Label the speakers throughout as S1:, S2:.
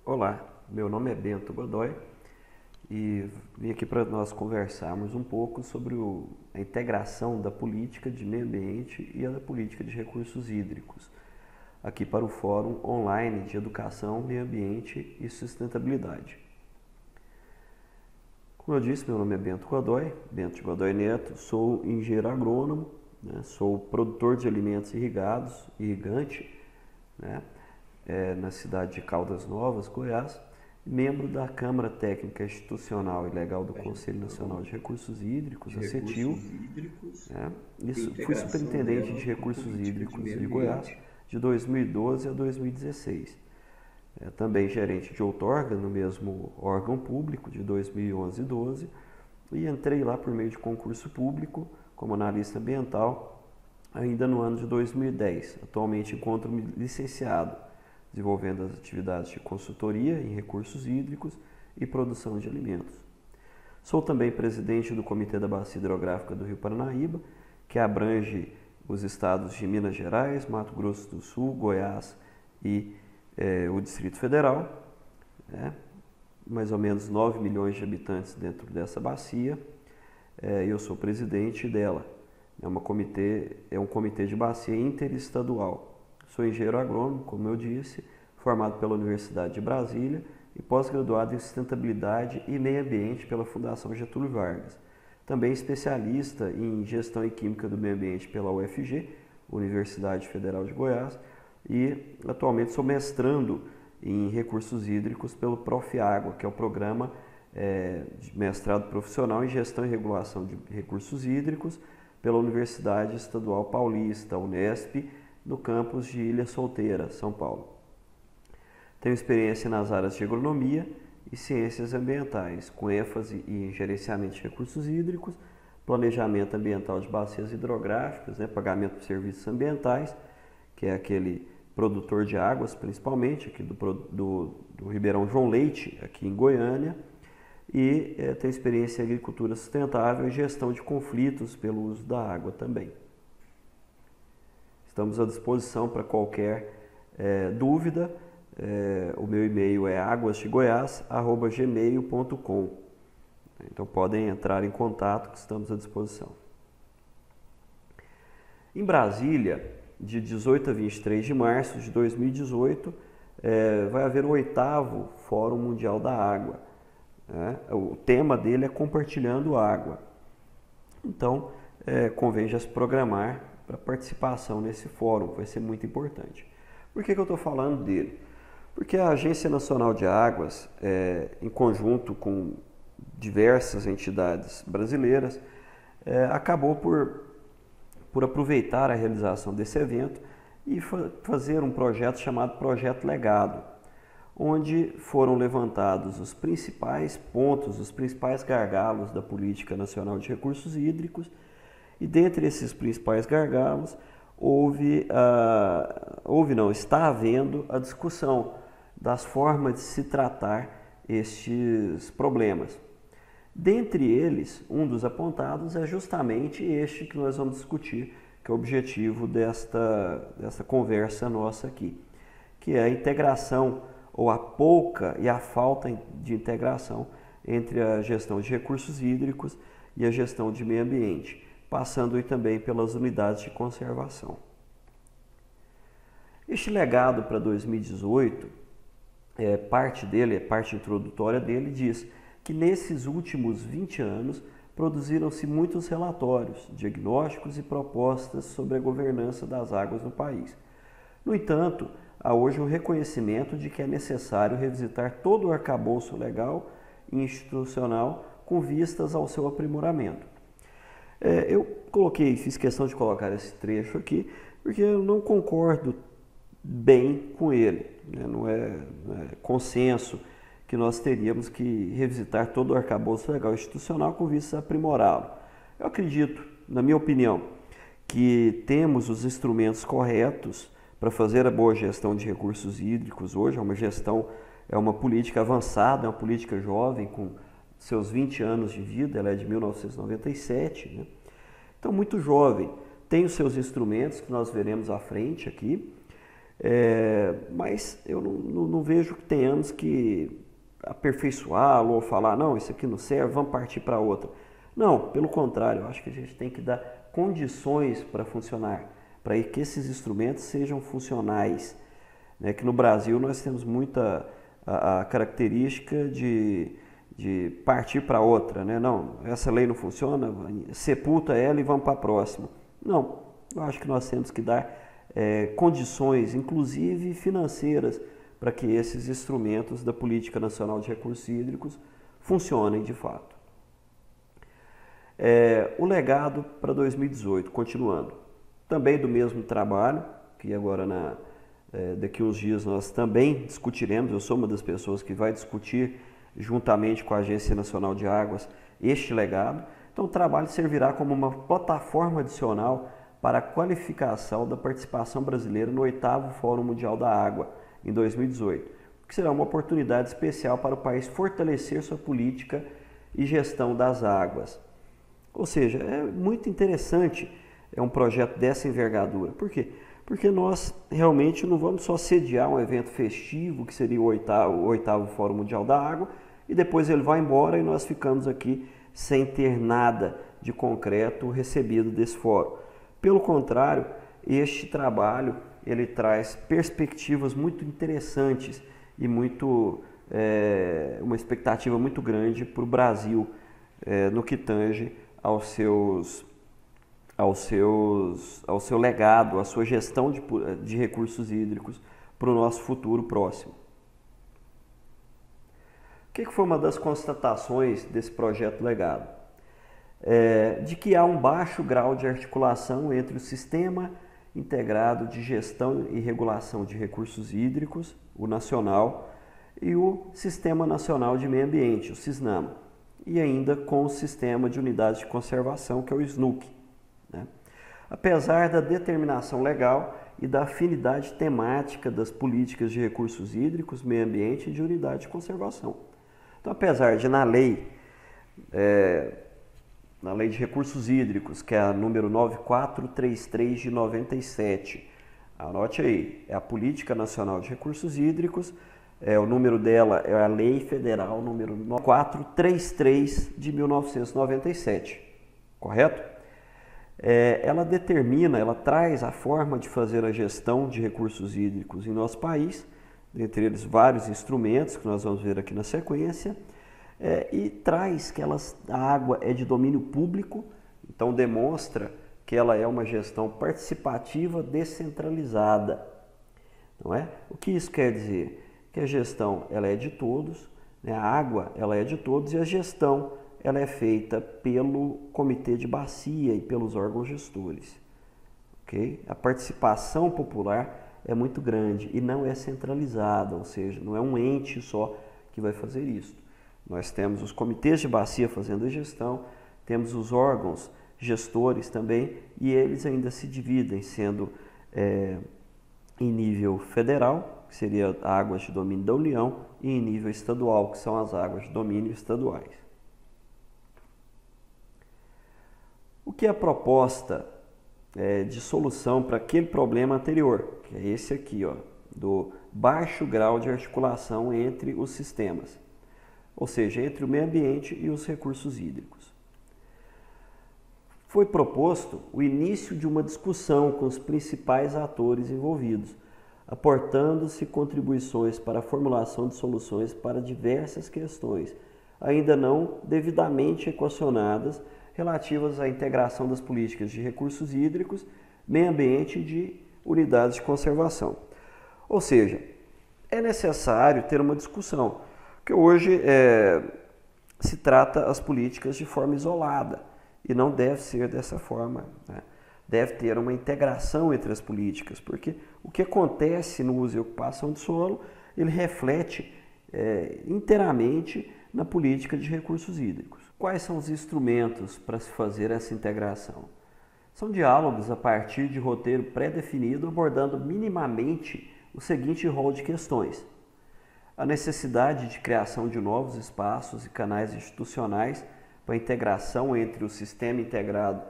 S1: Olá, meu nome é Bento Godoy e vim aqui para nós conversarmos um pouco sobre a integração da política de meio ambiente e a da política de recursos hídricos, aqui para o Fórum Online de Educação, Meio Ambiente e Sustentabilidade. Como eu disse, meu nome é Bento Godoy, Bento de Godoy Neto, sou engenheiro agrônomo, sou produtor de alimentos irrigante, né, na cidade de Caldas Novas, Goiás, membro da Câmara Técnica Institucional e Legal do Conselho Nacional de Recursos Hídricos, a CETIL, né, e fui superintendente de recursos hídricos de Goiás de 2012 a 2016. Também gerente de outorga no mesmo órgão público de 2011 e 12 e entrei lá por meio de concurso público como analista ambiental ainda no ano de 2010. Atualmente encontro-me licenciado, desenvolvendo as atividades de consultoria em recursos hídricos e produção de alimentos. Sou também presidente do Comitê da Bacia Hidrográfica do Rio Paranaíba, que abrange os estados de Minas Gerais, Mato Grosso do Sul, Goiás e o Distrito Federal, mais ou menos 9 milhões de habitantes dentro dessa bacia. Eu sou presidente dela. É um comitê de bacia interestadual. Sou engenheiro agrônomo, como eu disse, formado pela Universidade de Brasília e pós-graduado em sustentabilidade e meio ambiente pela Fundação Getúlio Vargas. Também especialista em gestão e química do meio ambiente pela UFG, Universidade Federal de Goiás, e atualmente sou mestrando em recursos hídricos pelo Profiágua, que é o programa de mestrado profissional em gestão e regulação de recursos hídricos pela Universidade Estadual Paulista, Unesp, no campus de Ilha Solteira, São Paulo. Tenho experiência nas áreas de agronomia e ciências ambientais, com ênfase em gerenciamento de recursos hídricos, planejamento ambiental de bacias hidrográficas, pagamento de serviços ambientais, que é aquele produtor de águas, principalmente, aqui do Ribeirão João Leite, aqui em Goiânia, e tem experiência em agricultura sustentável e gestão de conflitos pelo uso da água também. Estamos à disposição para qualquer dúvida. O meu e-mail é aguasdegoias@gmail.com. Então podem entrar em contato que estamos à disposição. Em Brasília, de 18 a 23 de março de 2018, vai haver o 8º Fórum Mundial da Água. O tema dele é Compartilhando Água. Então, convém já se programar para participação nesse fórum, vai ser muito importante. Por que eu estou falando dele? Porque a Agência Nacional de Águas, em conjunto com diversas entidades brasileiras, acabou por aproveitar a realização desse evento e fazer um projeto chamado Projeto Legado, onde foram levantados os principais pontos, os principais gargalos da Política Nacional de Recursos Hídricos, e dentre esses principais gargalos está havendo a discussão das formas de se tratar estes problemas. Dentre eles, um dos apontados é justamente este que nós vamos discutir, que é o objetivo desta conversa nossa aqui, que é a integração, ou a pouca e a falta de integração entre a gestão de recursos hídricos e a gestão de meio ambiente, passando também pelas unidades de conservação. Este legado para 2018, parte introdutória dele, diz que nesses últimos 20 anos produziram-se muitos relatórios, diagnósticos e propostas sobre a governança das águas no país. No entanto, há hoje um reconhecimento de que é necessário revisitar todo o arcabouço legal e institucional com vistas ao seu aprimoramento. Eu fiz questão de colocar esse trecho aqui, porque eu não concordo bem com ele, não é consenso que nós teríamos que revisitar todo o arcabouço legal institucional com vista a aprimorá-lo. Eu acredito, na minha opinião, que temos os instrumentos corretos para fazer a boa gestão de recursos hídricos hoje. É uma política avançada, é uma política jovem, com seus 20 anos de vida, ela é de 1997, Então, muito jovem, tem os seus instrumentos que nós veremos à frente aqui, Mas eu não vejo que tenhamos que aperfeiçoá-lo ou falar, não, isso aqui não serve, vamos partir para outra. Não, pelo contrário, eu acho que a gente tem que dar condições para funcionar, para que esses instrumentos sejam funcionais. Né? Que no Brasil nós temos muita a característica de partir para outra. Né? Não, essa lei não funciona, sepulta ela e vamos para a próxima. Não, eu acho que nós temos que dar condições, inclusive financeiras, para que esses instrumentos da Política Nacional de Recursos Hídricos funcionem de fato. O legado para 2018, continuando, também do mesmo trabalho, que agora daqui a uns dias nós também discutiremos, eu sou uma das pessoas que vai discutir juntamente com a Agência Nacional de Águas este legado. Então o trabalho servirá como uma plataforma adicional para a qualificação da participação brasileira no 8º Fórum Mundial da Água, em 2018, que será uma oportunidade especial para o país fortalecer sua política e gestão das águas. Ou seja, é muito interessante um projeto dessa envergadura. Por quê? Porque nós realmente não vamos só sediar um evento festivo, que seria o 8º Fórum Mundial da Água, e depois ele vai embora e nós ficamos aqui sem ter nada de concreto recebido desse fórum. Pelo contrário, este trabalho ele traz perspectivas muito interessantes e uma expectativa muito grande para o Brasil no que tange ao seu legado, à sua gestão de recursos hídricos para o nosso futuro próximo. O que foi uma das constatações desse projeto legado? De que há um baixo grau de articulação entre o Sistema Integrado de Gestão e Regulação de Recursos Hídricos, o nacional, e o Sistema Nacional de Meio Ambiente, o SISNAMA, e ainda com o Sistema de Unidades de Conservação, que é o SNUC. Né? Apesar da determinação legal e da afinidade temática das políticas de recursos hídricos, meio ambiente e de unidade de conservação. Então, apesar de na lei de recursos hídricos, que é a número 9433 de 97, anote aí, é a Política Nacional de Recursos Hídricos, o número dela é a Lei Federal número 9433 de 1997, correto? Ela determina, ela traz a forma de fazer a gestão de recursos hídricos em nosso país, dentre eles vários instrumentos que nós vamos ver aqui na sequência, e traz que a água é de domínio público, então demonstra que ela é uma gestão participativa descentralizada. Não é? O que isso quer dizer? Que a gestão ela é de todos, né? A água ela é de todos e a gestão ela é feita pelo Comitê de Bacia e pelos órgãos gestores. Okay? A participação popular é muito grande e não é centralizada, ou seja, não é um ente só que vai fazer isso. Nós temos os comitês de bacia fazendo a gestão, temos os órgãos gestores também, e eles ainda se dividem, sendo em nível federal, que seria águas de domínio da União, e em nível estadual, que são as águas de domínio estaduais. O que é a proposta de solução para aquele problema anterior, que é esse aqui, ó, do baixo grau de articulação entre os sistemas, ou seja, entre o meio ambiente e os recursos hídricos. Foi proposto o início de uma discussão com os principais atores envolvidos, aportando-se contribuições para a formulação de soluções para diversas questões, ainda não devidamente equacionadas, relativas à integração das políticas de recursos hídricos, meio ambiente e de unidades de conservação. Ou seja, é necessário ter uma discussão, porque hoje se trata as políticas de forma isolada e não deve ser dessa forma, né? Deve ter uma integração entre as políticas, porque o que acontece no uso e ocupação do solo, ele reflete inteiramente na política de recursos hídricos. Quais são os instrumentos para se fazer essa integração? São diálogos a partir de roteiro pré-definido, abordando minimamente o seguinte rol de questões: a necessidade de criação de novos espaços e canais institucionais para a integração entre o Sistema Integrado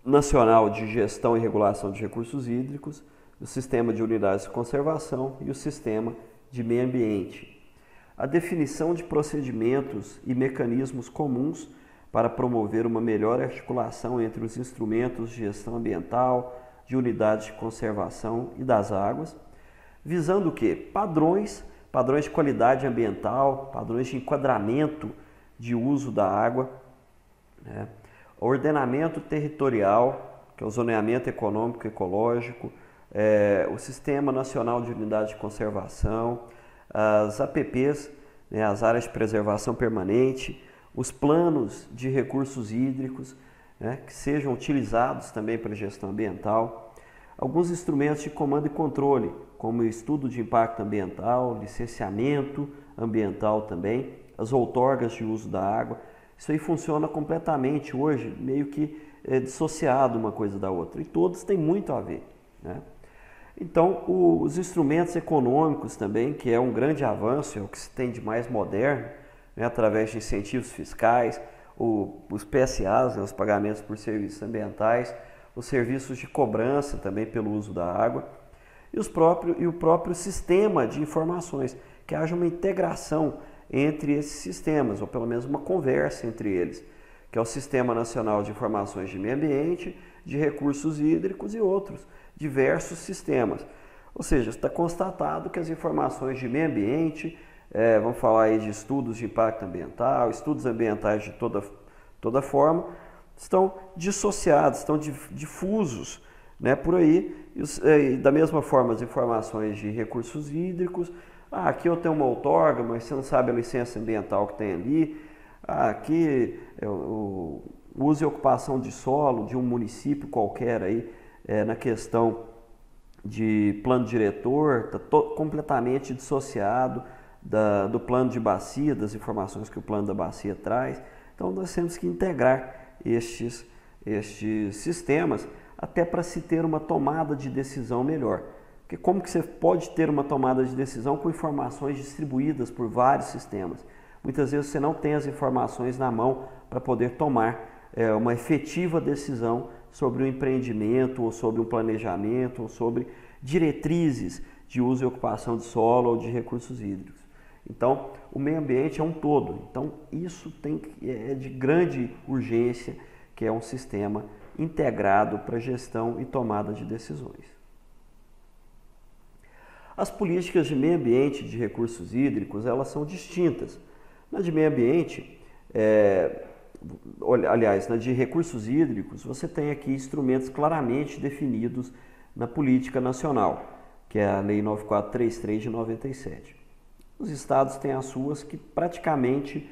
S1: Nacional de Gestão e Regulação de Recursos Hídricos, o sistema de unidades de conservação e o sistema de meio ambiente. A definição de procedimentos e mecanismos comuns para promover uma melhor articulação entre os instrumentos de gestão ambiental, de unidades de conservação e das águas, visando o quê? Padrões de qualidade ambiental, padrões de enquadramento de uso da água, né? Ordenamento territorial, que é o zoneamento econômico e ecológico, o Sistema Nacional de Unidade de Conservação, as APPs, né, as áreas de preservação permanente, os planos de recursos hídricos, né, que sejam utilizados também para gestão ambiental, alguns instrumentos de comando e controle, como estudo de impacto ambiental, licenciamento ambiental também, as outorgas de uso da água. Isso aí funciona completamente hoje, meio que dissociado uma coisa da outra, e todos têm muito a ver, né? Então, os instrumentos econômicos também, que é um grande avanço, é o que se tem de mais moderno, né, através de incentivos fiscais, os PSAs, né, os pagamentos por serviços ambientais, os serviços de cobrança também pelo uso da água, e o próprio sistema de informações, que haja uma integração entre esses sistemas, ou pelo menos uma conversa entre eles, que é o Sistema Nacional de Informações de Meio Ambiente, de Recursos Hídricos e outros diversos sistemas. Ou seja, está constatado que as informações de meio ambiente, vamos falar aí de estudos de impacto ambiental, estudos ambientais de toda forma, estão dissociados, estão difusos, né, por aí. E da mesma forma, as informações de recursos hídricos, aqui eu tenho uma outorga, mas você não sabe a licença ambiental que tem ali. Aqui o uso e ocupação de solo de um município qualquer aí, na questão de plano diretor, está completamente dissociado do plano de bacia, das informações que o plano da bacia traz. Então nós temos que integrar estes sistemas até para se ter uma tomada de decisão melhor. Porque como que você pode ter uma tomada de decisão com informações distribuídas por vários sistemas? Muitas vezes você não tem as informações na mão para poder tomar uma efetiva decisão sobre um empreendimento, ou sobre um planejamento, ou sobre diretrizes de uso e ocupação de solo ou de recursos hídricos. Então, o meio ambiente é um todo. Então, isso é de grande urgência, que é um sistema integrado para gestão e tomada de decisões. As políticas de meio ambiente e de recursos hídricos, elas são distintas. Na de meio ambiente, na de recursos hídricos, você tem aqui instrumentos claramente definidos na política nacional, que é a Lei 9433 de 97. Os estados têm as suas que praticamente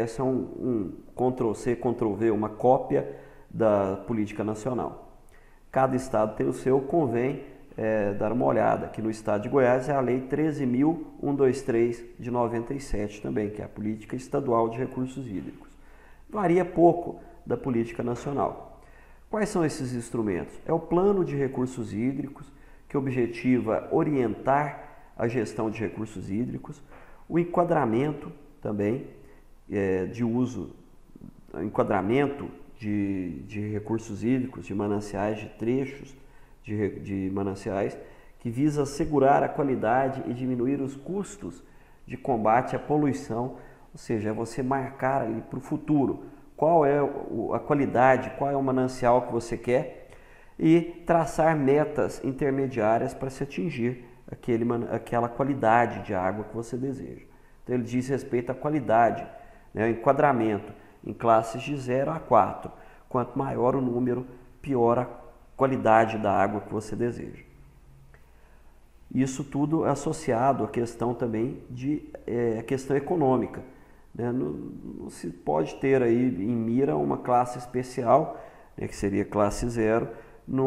S1: são um Ctrl-C, Ctrl-V, uma cópia da política nacional. Cada estado tem o seu, convém dar uma olhada. Aqui no estado de Goiás é a Lei 13.123 de 97 também, que é a política estadual de recursos hídricos. Varia pouco da política nacional. Quais são esses instrumentos? É o Plano de Recursos Hídricos, que objetiva orientar a gestão de recursos hídricos, o enquadramento também de uso, enquadramento de recursos hídricos, de mananciais, de trechos de mananciais, que visa assegurar a qualidade e diminuir os custos de combate à poluição, ou seja, é você marcar ali para o futuro qual é a qualidade, qual é o manancial que você quer e traçar metas intermediárias para se atingir aquela qualidade de água que você deseja. Então ele diz respeito à qualidade, né, o enquadramento em classes de 0 a 4. Quanto maior o número, pior a qualidade da água que você deseja. Isso tudo associado à questão também a questão econômica. Né? Não se pode ter aí em mira uma classe especial, né, que seria classe 0,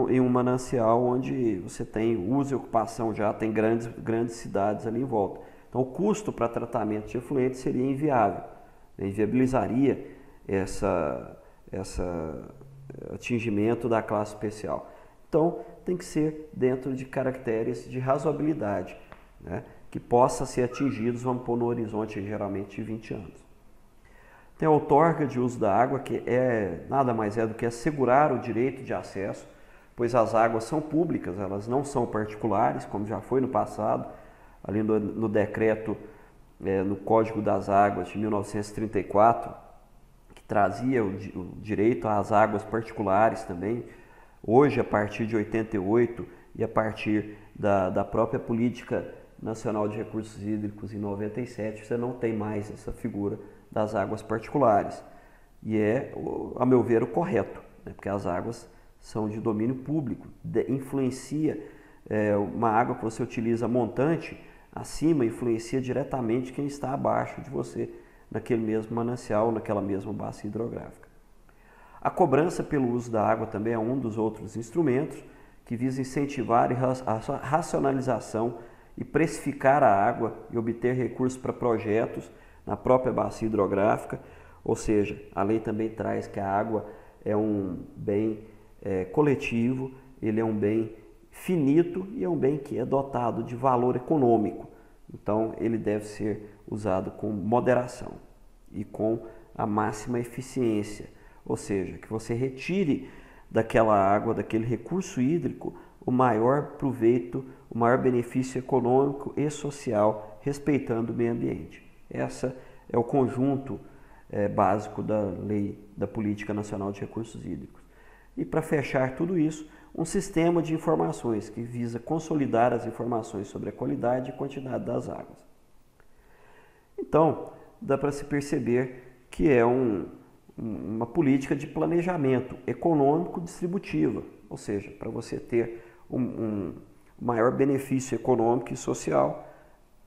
S1: em um manancial onde você tem uso e ocupação, já tem grandes cidades ali em volta. Então o custo para tratamento de efluentes seria inviável, né? Inviabilizaria esse atingimento da classe especial. Então tem que ser dentro de caracteres de razoabilidade, né, que possa ser atingidos, vamos pôr no horizonte geralmente de 20 anos. Tem a outorga de uso da água, que nada mais é do que assegurar o direito de acesso. pois as águas são públicas, elas não são particulares, como já foi no passado, ali no decreto, no Código das Águas de 1934, que trazia o direito às águas particulares também. Hoje, a partir de 88 e a partir da própria Política Nacional de Recursos Hídricos em 97, você não tem mais essa figura das águas particulares. E é, a meu ver, o correto, né? Porque as águas são de domínio público, influencia, uma água que você utiliza montante, acima influencia diretamente quem está abaixo de você, naquele mesmo manancial, naquela mesma bacia hidrográfica. A cobrança pelo uso da água também é um dos outros instrumentos que visa incentivar a racionalização e precificar a água e obter recursos para projetos na própria bacia hidrográfica, ou seja, a lei também traz que a água é um bem coletivo, ele é um bem finito e é um bem que é dotado de valor econômico. Então, ele deve ser usado com moderação e com a máxima eficiência, ou seja, que você retire daquela água, daquele recurso hídrico, o maior proveito, o maior benefício econômico e social, respeitando o meio ambiente. Essa é o conjunto básico da Lei da Política Nacional de Recursos Hídricos. E para fechar tudo isso, um sistema de informações que visa consolidar as informações sobre a qualidade e quantidade das águas. Então, dá para se perceber que é uma política de planejamento econômico distributiva, ou seja, para você ter um maior benefício econômico e social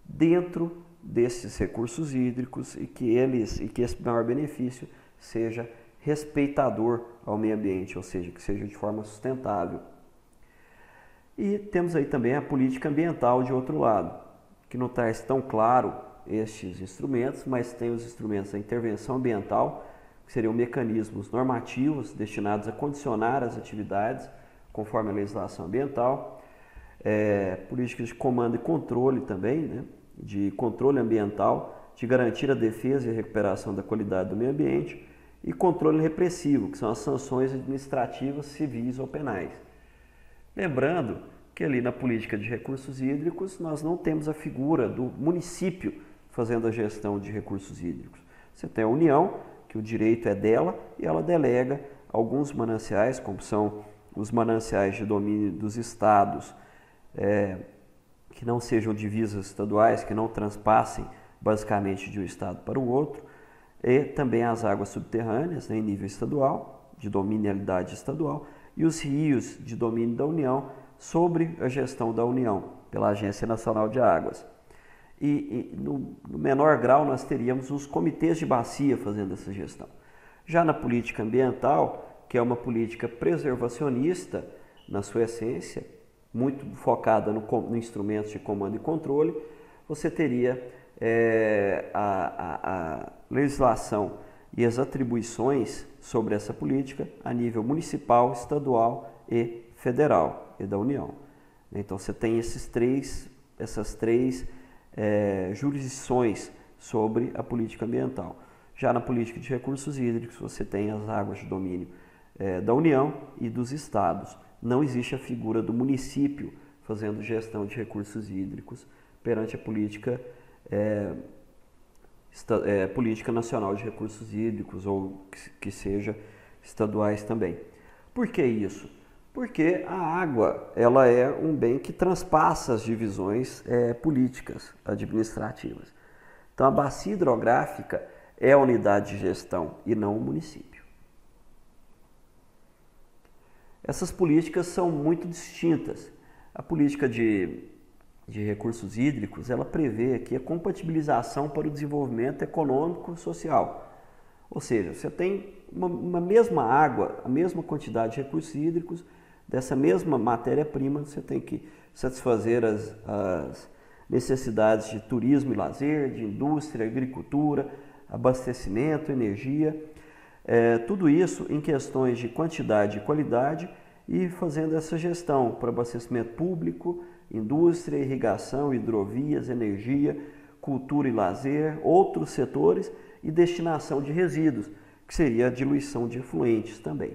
S1: dentro desses recursos hídricos e que esse maior benefício seja respeitador ao meio ambiente, ou seja, que seja de forma sustentável. E temos aí também a política ambiental de outro lado, que não traz tão claro estes instrumentos, mas tem os instrumentos da intervenção ambiental, que seriam mecanismos normativos destinados a condicionar as atividades conforme a legislação ambiental, políticas de comando e controle também, né, de controle ambiental, de garantir a defesa e a recuperação da qualidade do meio ambiente, e controle repressivo, que são as sanções administrativas, civis ou penais. Lembrando que ali na política de recursos hídricos nós não temos a figura do município fazendo a gestão de recursos hídricos. Você tem a União, que o direito é dela, e ela delega alguns mananciais, como são os mananciais de domínio dos estados, que não sejam divisas estaduais, que não transpassem basicamente de um estado para o outro, e também as águas subterrâneas, né, em nível estadual, de dominialidade estadual, e os rios de domínio da União sobre a gestão da União, pela Agência Nacional de Águas. E no menor grau nós teríamos os comitês de bacia fazendo essa gestão. Já na política ambiental, que é uma política preservacionista na sua essência, muito focada no instrumentos de comando e controle, você teria a legislação e as atribuições sobre essa política a nível municipal, estadual e federal e da União. Então você tem essas três jurisdições sobre a política ambiental. Já na política de recursos hídricos você tem as águas de domínio da União e dos estados. Não existe a figura do município fazendo gestão de recursos hídricos perante a política política nacional de recursos hídricos ou que seja estaduais também. Por que isso? Porque a água ela é um bem que transpassa as divisões políticas administrativas. Então a bacia hidrográfica é a unidade de gestão e não o município. Essas políticas são muito distintas. A política de recursos hídricos, ela prevê aqui a compatibilização para o desenvolvimento econômico e social. Ou seja, você tem uma mesma água, a mesma quantidade de recursos hídricos, dessa mesma matéria-prima, você tem que satisfazer as necessidades de turismo e lazer, de indústria, agricultura, abastecimento, energia, tudo isso em questões de quantidade e qualidade e fazendo essa gestão para abastecimento público, indústria, irrigação, hidrovias, energia, cultura e lazer, outros setores e destinação de resíduos, que seria a diluição de efluentes também.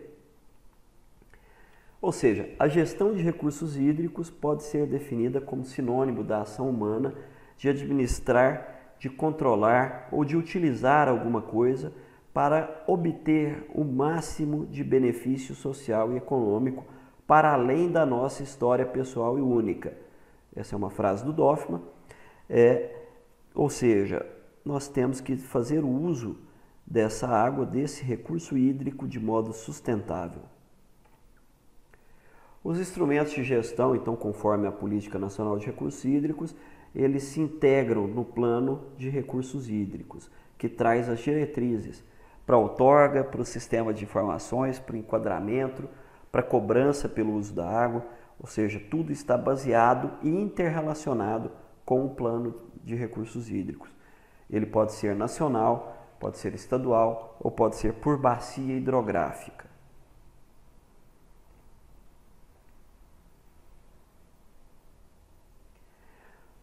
S1: Ou seja, a gestão de recursos hídricos pode ser definida como sinônimo da ação humana de administrar, de controlar ou de utilizar alguma coisa para obter o máximo de benefício social e econômico para além da nossa história pessoal e única. Essa é uma frase do Dorfman. Ou seja, nós temos que fazer uso dessa água, desse recurso hídrico de modo sustentável. Os instrumentos de gestão, então, conforme a Política Nacional de Recursos Hídricos, eles se integram no Plano de Recursos Hídricos, que traz as diretrizes para a outorga, para o sistema de informações, para o enquadramento, para a cobrança pelo uso da água, ou seja, tudo está baseado e interrelacionado com o Plano de Recursos Hídricos. Ele pode ser nacional, pode ser estadual ou pode ser por bacia hidrográfica.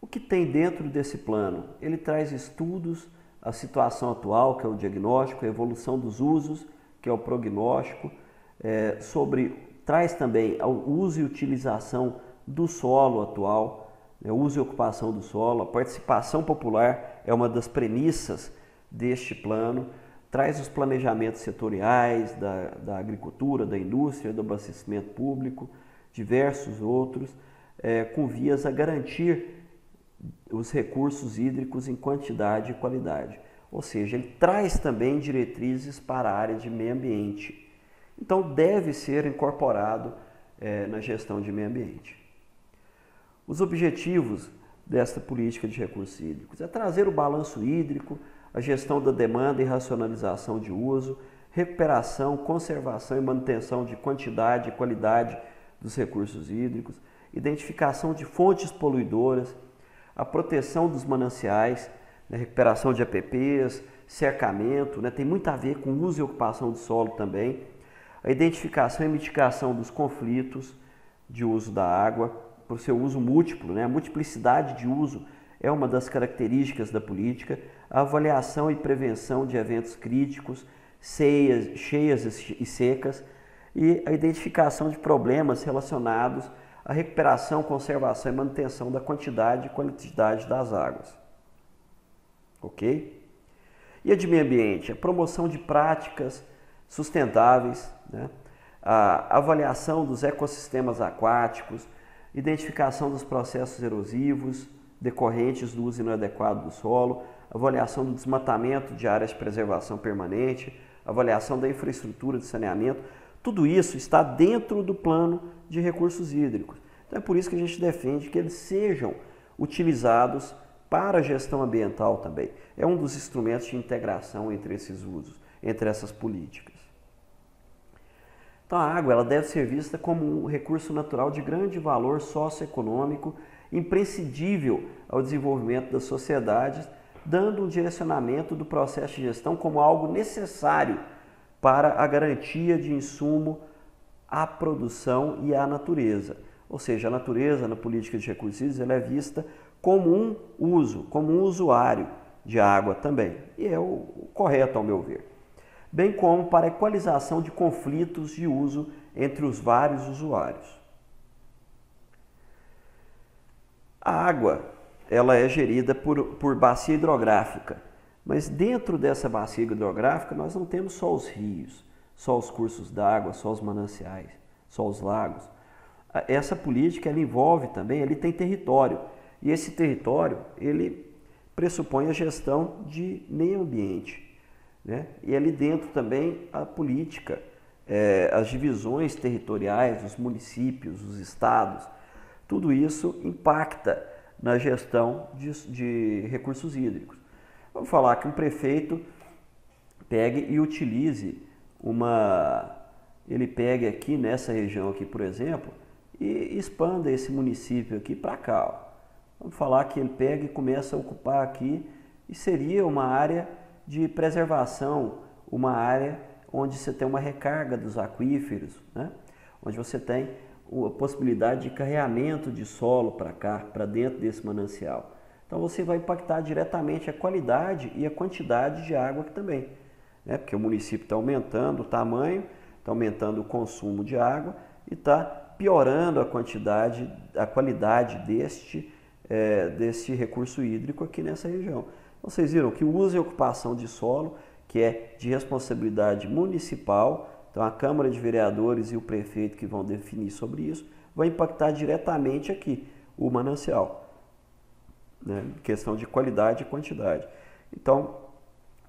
S1: O que tem dentro desse plano? Ele traz estudos, a situação atual, que é o diagnóstico, a evolução dos usos, que é o prognóstico, traz também o uso e utilização do solo atual, o uso e ocupação do solo, a participação popular é uma das premissas deste plano, traz os planejamentos setoriais da agricultura, da indústria, do abastecimento público, diversos outros, com vias a garantir os recursos hídricos em quantidade e qualidade. Ou seja, ele traz também diretrizes para a área de meio ambiente. Então, deve ser incorporado na gestão de meio ambiente. Os objetivos desta política de recursos hídricos é trazer o balanço hídrico, a gestão da demanda e racionalização de uso, recuperação, conservação e manutenção de quantidade e qualidade dos recursos hídricos, identificação de fontes poluidoras, a proteção dos mananciais, recuperação de APPs, cercamento, tem muito a ver com uso e ocupação do solo também, a identificação e mitigação dos conflitos de uso da água, por seu uso múltiplo, a multiplicidade de uso é uma das características da política, a avaliação e prevenção de eventos críticos, cheias e secas, e a identificação de problemas relacionados à recuperação, conservação e manutenção da quantidade e qualidade das águas. Ok? E a de meio ambiente? A promoção de práticas sustentáveis, a avaliação dos ecossistemas aquáticos, identificação dos processos erosivos decorrentes do uso inadequado do solo, avaliação do desmatamento de áreas de preservação permanente, avaliação da infraestrutura de saneamento, tudo isso está dentro do plano de recursos hídricos. Então é por isso que a gente defende que eles sejam utilizados para a gestão ambiental também. É um dos instrumentos de integração entre esses usos, entre essas políticas. Então a água ela deve ser vista como um recurso natural de grande valor socioeconômico, imprescindível ao desenvolvimento das sociedades, dando um direcionamento do processo de gestão como algo necessário para a garantia de insumo à produção e à natureza. Ou seja, a natureza na política de recursos hídricos ela é vista como um uso, como um usuário de água também. E é o correto, ao meu ver. Bem como para a equalização de conflitos de uso entre os vários usuários. A água ela é gerida por bacia hidrográfica, mas dentro dessa bacia hidrográfica nós não temos só os rios, só os cursos d'água, só os mananciais, só os lagos. Essa política ela envolve também, ele tem território, e esse território ele pressupõe a gestão de meio ambiente. E ali dentro também a política, as divisões territoriais, os municípios, os estados, tudo isso impacta na gestão de recursos hídricos. Vamos falar que um prefeito pegue e utilize ele pegue aqui nessa região aqui, por exemplo, e expanda esse município aqui para cá. Ó. Vamos falar que ele pega e começa a ocupar aqui e seria uma área de preservação, uma área onde você tem uma recarga dos aquíferos, onde você tem a possibilidade de carreamento de solo para cá, para dentro desse manancial. Então você vai impactar diretamente a qualidade e a quantidade de água aqui também, porque o município está aumentando o tamanho, está aumentando o consumo de água e está piorando a qualidade deste recurso hídrico aqui nessa região. Vocês viram que o uso e ocupação de solo, que é de responsabilidade municipal, então a Câmara de Vereadores e o prefeito que vão definir sobre isso, vai impactar diretamente aqui o manancial, né? Questão de qualidade e quantidade. Então,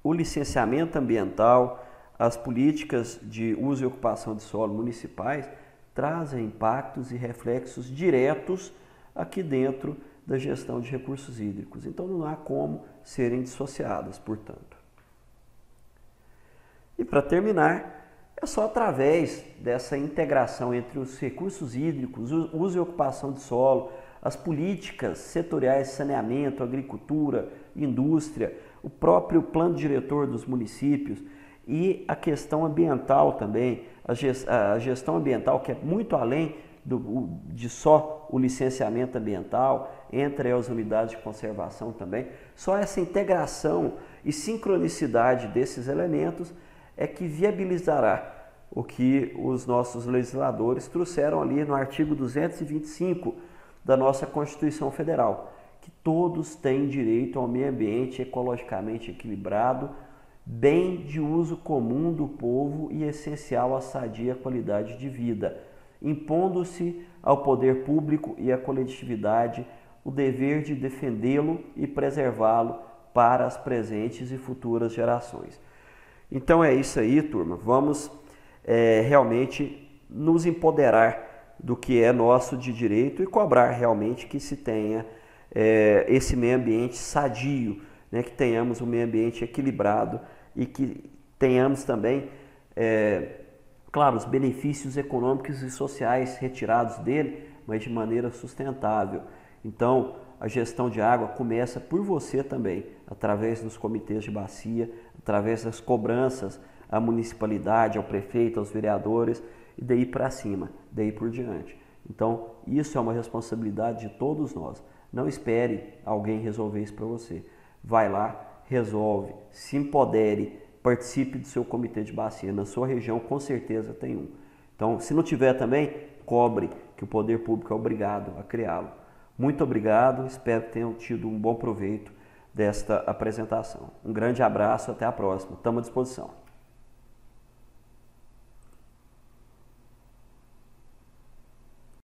S1: o licenciamento ambiental, as políticas de uso e ocupação de solo municipais trazem impactos e reflexos diretos aqui dentro da gestão de recursos hídricos. Então, não há como serem dissociadas, portanto. E para terminar, é só através dessa integração entre os recursos hídricos, o uso e ocupação de solo, as políticas setoriais de saneamento, agricultura, indústria, o próprio plano diretor dos municípios e a questão ambiental também, a gestão ambiental que é muito além de só o licenciamento ambiental, entre as unidades de conservação também. Só essa integração e sincronicidade desses elementos é que viabilizará o que os nossos legisladores trouxeram ali no artigo 225 da nossa Constituição Federal, que todos têm direito ao meio ambiente ecologicamente equilibrado, bem de uso comum do povo e essencial à sadia qualidade de vida, impondo-se ao poder público e à coletividade o dever de defendê-lo e preservá-lo para as presentes e futuras gerações. Então é isso aí, turma. Vamos realmente nos empoderar do que é nosso de direito e cobrar realmente que se tenha esse meio ambiente sadio, né? Que tenhamos um meio ambiente equilibrado e que tenhamos também, claro, os benefícios econômicos e sociais retirados dele, mas de maneira sustentável. Então, a gestão de água começa por você também, através dos comitês de bacia, através das cobranças à municipalidade, ao prefeito, aos vereadores, e daí para cima, daí por diante. Então, isso é uma responsabilidade de todos nós. Não espere alguém resolver isso para você. Vai lá, resolve, se empodere, participe do seu comitê de bacia. Na sua região, com certeza, tem um. Então, se não tiver também, cobre, que o poder público é obrigado a criá-lo. Muito obrigado, espero que tenham tido um bom proveito desta apresentação. Um grande abraço, até a próxima. Estamos à disposição.